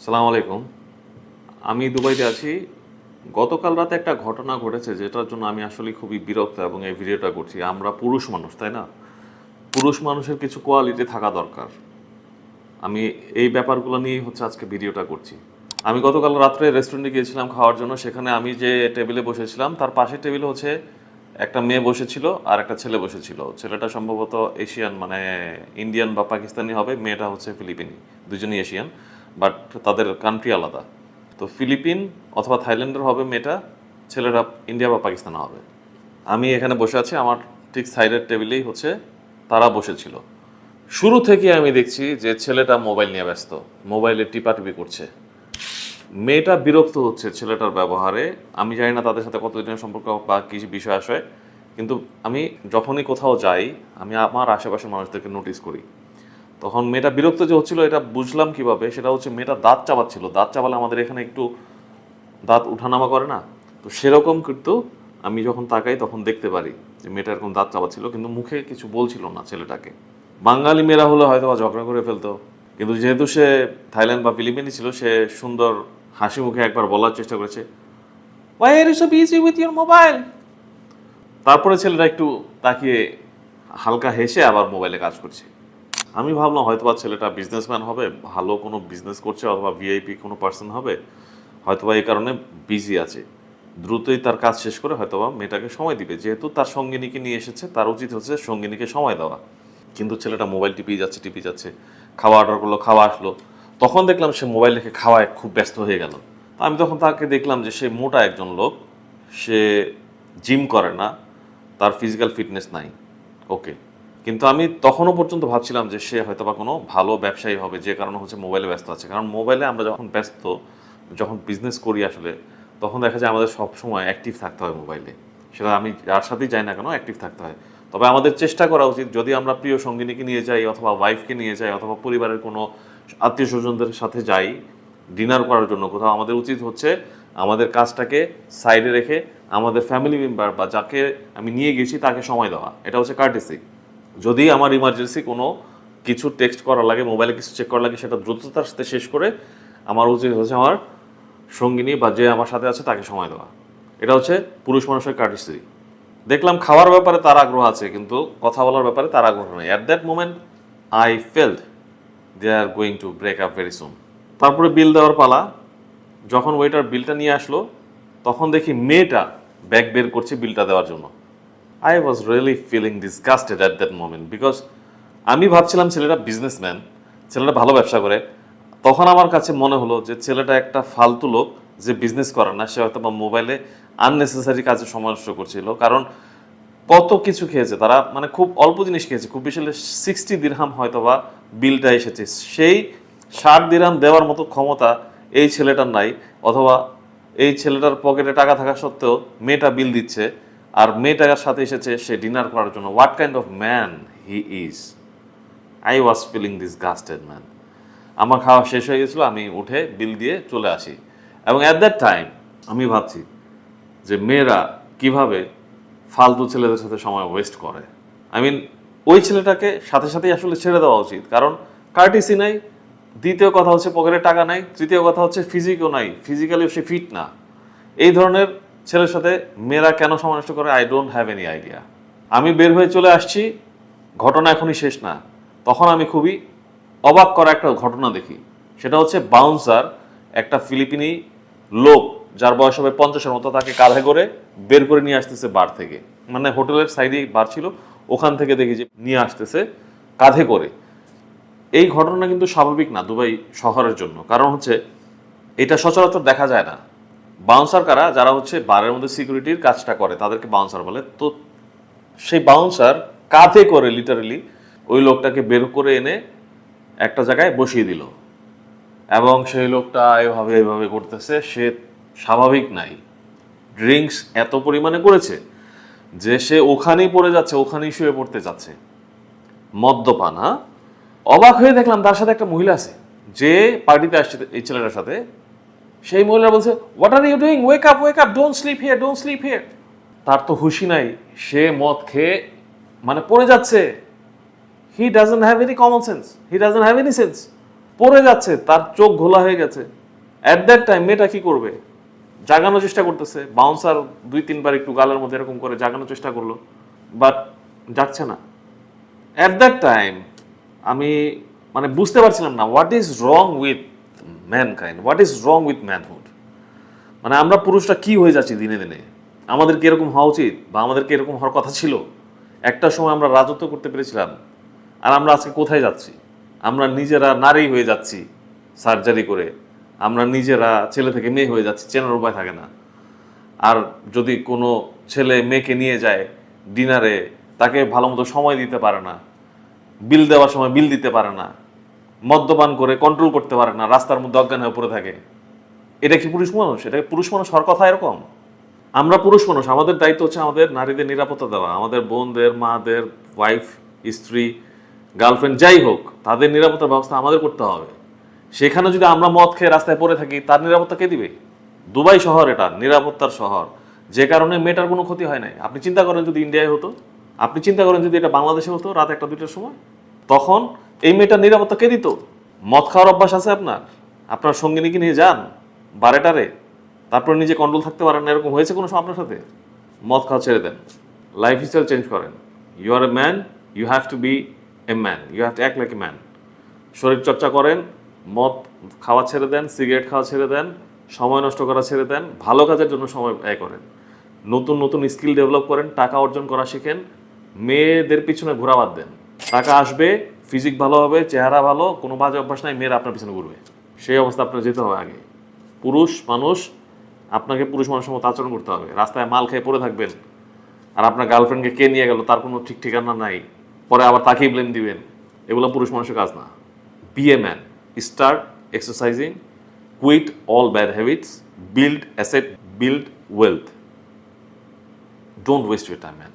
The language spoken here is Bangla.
আসসালামু আলাইকুম। আমি দুবাইতে আছি। গতকাল রাতে একটা ঘটনা ঘটেছে যেটার জন্য আমি আসলে খুবই বিরক্ত এবং এই ভিডিওটা করছি। আমরা পুরুষ মানুষ, তাই না? পুরুষ মানুষের কিছু কোয়ালিটি থাকা দরকার। আমি এই ব্যাপারগুলো নিয়েই আজকে ভিডিওটা করছি। আমি গতকাল রাত্রে রেস্টুরেন্টে গিয়েছিলাম খাওয়ার জন্য। সেখানে আমি যে টেবিলে বসেছিলাম তার পাশের টেবিলে একটা মেয়ে বসেছিল আর একটা ছেলে বসেছিল। ছেলেটা সম্ভবত এশিয়ান, মানে ইন্ডিয়ান বা পাকিস্তানি হবে, মেয়েটা ফিলিপিনি। দুজনই এশিয়ান, বাট তাদের কান্ট্রি আলাদা। তো ফিলিপিন অথবা থাইল্যান্ডের হবে মেয়েটা, ছেলেরা ইন্ডিয়া বা পাকিস্তান হবে। আমি এখানে বসে আছি, আমার ঠিক সাইডের টেবিলেই তারা বসেছিল। শুরু থেকে আমি দেখছি যে ছেলেটা মোবাইল নিয়ে ব্যস্ত, মোবাইলে টিপাটিপি করছে। মেয়েটা বিরক্ত হচ্ছে ছেলেটার ব্যবহারে। আমি জানি না তাদের সাথে কতদিনের সম্পর্ক বা কী বিষয় আসে, কিন্তু আমি যখনই কোথাও যাই আমি আমার আশেপাশের মানুষদেরকে নোটিস করি। তখন মেয়েটা বিরক্ত যে হচ্ছিল এটা বুঝলাম কিভাবে, সেটা মেয়েটা দাঁত চাবাচ্ছিল। দাঁত চাবালে আমাদের এখানে একটু দাঁত উঠানামা করে না, তো সেরকম কিন্তু আমি যখন তাকাই তখন দেখতে পারি যে মেয়েটা এরকম দাঁত চাবাচ্ছিল, কিন্তু মুখে কিছু বলছিল না ছেলেটাকে। বাঙালি মেয়েরা হলে হয়তো বা ঝগড়া করে ফেলতো, কিন্তু যেহেতু সে থাইল্যান্ড বা ফিলিপিনি ছিল, সে সুন্দর হাসি মুখে একবার বলার চেষ্টা করেছে, why are you so busy with your mobile. তারপরে ছেলেটা একটু তাকিয়ে হালকা হেসে আবার মোবাইলে কাজ করছে। আমি ভাবলাম হয়তোবা ছেলেটা বিজনেসম্যান হবে, ভালো কোনো বিজনেস করছে, অথবা ভিআইপি কোনো পার্সন হবে, হয়তোবা এই কারণে বিজি আছে। দ্রুতই তার কাজ শেষ করে হয়তোবা মেয়েটাকে সময় দিবে, যেহেতু তার সঙ্গিনীকে নিয়ে এসেছে, তার উচিত সঙ্গিনীকে সময় দেওয়া। কিন্তু ছেলেটা মোবাইল টিপি যাচ্ছে। খাওয়া অর্ডার করলো, খাওয়া আসলো, তখন দেখলাম সে মোবাইল রেখে খাওয়ায় খুব ব্যস্ত হয়ে গেল। আমি তখন তাকে দেখলাম যে সে মোটা একজন লোক, সে জিম করে না, তার ফিজিক্যাল ফিটনেস নাই। ওকে, কিন্তু আমি তখনও পর্যন্ত ভাবছিলাম যে সে হয়তোবা কোনো ভালো ব্যবসায়ী হবে, যে কারণে মোবাইলে ব্যস্ত আছে। কারণ মোবাইলে আমরা যখন ব্যস্ত, যখন বিজনেস করি আসলে, তখন দেখা যায় আমাদের সব সময় অ্যাক্টিভ থাকতে হয় মোবাইলে। সেটা আমি যার সাথেই যাই না কেন, অ্যাক্টিভ থাকতে হয়। তবে আমাদের চেষ্টা করা উচিত, যদি আমরা প্রিয় সঙ্গিনীকে নিয়ে যাই, অথবা ওয়াইফকে নিয়ে যাই, অথবা পরিবারের কোনো আত্মীয় স্বজনদের সাথে যাই ডিনার করার জন্য কোথাও, আমাদের উচিত আমাদের কাজটাকে সাইডে রেখে আমাদের ফ্যামিলি মেম্বার বা যাকে আমি নিয়ে গেছি তাকে সময় দেওয়া। এটা কার্টেসি। যদি আমার ইমার্জেন্সি কোনো কিছু টেক্সট করা লাগে, মোবাইলে কিছু চেক করা লাগে, সেটা দ্রুততার সাথে শেষ করে আমার উচিত আমার সঙ্গিনী বা যে আমার সাথে আছে তাকে সময় দেওয়া। এটা পুরুষ মানুষের কার্টেসি। দেখলাম খাওয়ার ব্যাপারে তার আগ্রহ আছে, কিন্তু কথা বলার ব্যাপারে তার আগ্রহ নেই। At that moment I felt they are going to break up very soon. তারপরে বিল দেওয়ার পালা। যখন ওয়েটার বিলটা নিয়ে আসলো, তখন দেখি মেয়েটা ব্যাগ বের করছে বিলটা দেওয়ার জন্য। I was really feeling disgusted at that moment, because আমি ভাবছিলাম ছেলেটা বিজনেসম্যান, ছেলেটা ভালো ব্যবসা করে। তখন আমার কাছে মনে হলো যে ছেলেটা একটা ফালতু লোক, যে বিজনেস করে না, সে হয়তো বা মোবাইলে আননেসেসারি কাজে সময় নষ্ট করছিল। কারণ কত কিছু খেয়েছে তারা, মানে খুব অল্প জিনিস খেয়েছে, খুব বেশি হলে 60 দিরহাম হয়তো বা বিলটা এসেছে। সেই 60 দিরহাম দেওয়ার মতো ক্ষমতা এই ছেলেটার নাই, অথবা এই ছেলেটার পকেটে টাকা থাকা সত্ত্বেও মেয়েটা বিল দিচ্ছে, আর মেয়েটার সাথে এসেছে সে ডিনার করার জন্য। What kind of man he is. I was feeling disgusted man. আমার খাওয়া শেষ হয়ে গেছিলো, আমি উঠে বিল দিয়ে চলে আসি। এবং অ্যাট দ্যাট টাইম আমি ভাবছি যে মেয়েরা কিভাবে ফালতু ছেলেদের সাথে সময় ওয়েস্ট করে। আই মিন, ওই ছেলেটাকে সাথে সাথেই আসলে ছেড়ে দেওয়া উচিত, কারণ কার্টিসি নাই। দ্বিতীয় কথা পকেটে টাকা নাই। তৃতীয় কথা ফিজিকও নাই, ফিজিক্যালিও সে ফিট না। এই ধরনের ছেলের সাথে মেয়েরা কেন সময় নষ্ট করে, I don't have any idea. আমি বের হয়ে চলে আসছি, ঘটনা এখনই শেষ না। তখন আমি খুবই অবাক করা একটা ঘটনা দেখি। সেটা বাউন্সার, একটা ফিলিপিনি লোক যার বয়স হবে 50-এর মতো, তাকে কাঁধে করে বের করে নিয়ে আসতেছে বার থেকে। মানে হোটেলের সাইডেই বার ছিল, ওখান থেকে দেখি যে নিয়ে আসতেছে কাঁধে করে। এই ঘটনা কিন্তু স্বাভাবিক না দুবাই শহরের জন্য, কারণ এটা সচরাচর দেখা যায় না। বাউন্সার কারা, যারা বারের মধ্যে সিকিউরিটির কাজটা করে, তাদেরকে বাউন্সার বলে। তো সেই বাউন্সার কাঁধে করে লিটারালি ওই লোকটাকে বের করে এনে একটা জায়গায় বসিয়ে দিল, এবং সেই লোকটা এভাবে এভাবে করতেছে। সে স্বাভাবিক নাই। ড্রিঙ্কস এত পরিমাণে করেছে যে সে ওখানেই পড়ে যাচ্ছে, ওখানেই শুয়ে পড়তে যাচ্ছে। মদ্যপান। হ্যাঁ, অবাক হয়ে দেখলাম তার সাথে একটা মহিলা আছে, যে পার্টিতে আসছে এই ছেলেটার সাথে। সেই মহিলা বলছে, what are you doing, wake up, don't sleep here. তার তো হুঁশি নাই, সে মদ খেয়ে মানে পড়ে যাচ্ছে। He doesn't have any common sense, he doesn't have any sense. পড়ে যাচ্ছে, তার চোখ ঘোলা হয়ে গেছে। অ্যাট দ্যাট টাইম মেয়েটা কি করবে? জাগানোর চেষ্টা করতেছে, বাউন্সার 2-3 বার একটু গালের মধ্যে এরকম করে জাগানোর চেষ্টা করলো, বাট যাচ্ছে না। অ্যাট দ্যাট টাইম আমি মানে বুঝতে পারছিলাম না what is wrong with mankind, what is wrong with manhood. মানে আমরা পুরুষরা কি হয়ে যাচ্ছি দিনে দিনে, আমাদের কি এরকম হওয়া উচিত বা আমাদের কি এরকম হওয়ার কথা ছিল? একটা সময় আমরা রাজত্ব করতে পেরেছিলাম, আর আমরা আজকে কোথায় যাচ্ছি? আমরা নিজেরা নারী হয়ে যাচ্ছি সার্জারি করে, আমরা নিজেরা ছেলে থেকে মেয়ে হয়ে যাচ্ছি, চেনার উপায় থাকে না। আর যদি কোনো ছেলে মেয়েকে নিয়ে যায় ডিনারে, তাকে ভালো মতো সময় দিতে পারে না, বিল দেওয়ার সময় বিল দিতে পারে না, মদ্যপান করে কন্ট্রোল করতে পারে না, রাস্তার মধ্যে অজ্ঞান হয়ে পড়ে থাকে। এটা কি পুরুষ মানুষ? এটা কি পুরুষ মানুষ হওয়ার কথা এরকম? আমরা পুরুষ মানুষ, আমাদের দায়িত্ব হচ্ছে আমাদের নারীদের নিরাপত্তা দেওয়া, আমাদের বোনদের, মাদের, ওয়াইফ, স্ত্রী, গার্লফ্রেন্ড যাই হোক, তাদের নিরাপত্তার ব্যবস্থা আমাদের করতে হবে। সেখানে যদি আমরা মদ খেয়ে রাস্তায় পড়ে থাকি, তার নিরাপত্তা কে দিবে? দুবাই শহর এটা নিরাপত্তার শহর, যে কারণে মেয়েটার কোনো ক্ষতি হয় নাই। আপনি চিন্তা করেন যদি ইন্ডিয়ায় হতো, আপনি চিন্তা করেন যদি এটা বাংলাদেশে হতো রাত 1-2টার সময়, তখন এই মেয়েটার নিরাপত্তা কে দিত? মদ খাওয়ার অভ্যাস আছে আপনার, আপনার সঙ্গিনীকে নিয়ে যান বারেটারে, তারপর নিজে কন্ট্রোল থাকতে পারেন না, এরকম হয়েছে কোনো সময় আপনার সাথে? মদ খাওয়া ছেড়ে দেন, লাইফ স্টাইল চেঞ্জ করেন। You are a man, you have to be a man, you have to act like a man. শরীর চর্চা করেন, মদ খাওয়া ছেড়ে দেন, সিগারেট খাওয়া ছেড়ে দেন, সময় নষ্ট করা ছেড়ে দেন, ভালো কাজের জন্য সময় ব্যয় করেন, নতুন নতুন স্কিল ডেভেলপ করেন, টাকা অর্জন করা শিখেন, মেয়েদের পিছনে ঘোরা বাদ দেন। টাকা আসবে, ফিজিক ভালো হবে, চেহারা ভালো, কোনো বাজে অভ্যাস নাই, মেয়েরা আপনার পিছনে ঘুরবে। সেই অবস্থা আপনার যেতে হবে আগে। পুরুষ মানুষ, আপনাকে পুরুষ মানুষের মতো আচরণ করতে হবে। রাস্তায় মাল খেয়ে পড়ে থাকবেন, আর আপনার গার্লফ্রেন্ডকে কে নিয়ে গেল তার কোনো ঠিক ঠিকানা নাই, পরে আবার তাকেই ব্লেম দিবেন, এগুলো পুরুষ মানুষের কাজ না। Be a man, start exercising, quit all bad habits, build asset, build wealth. Don't waste your time man.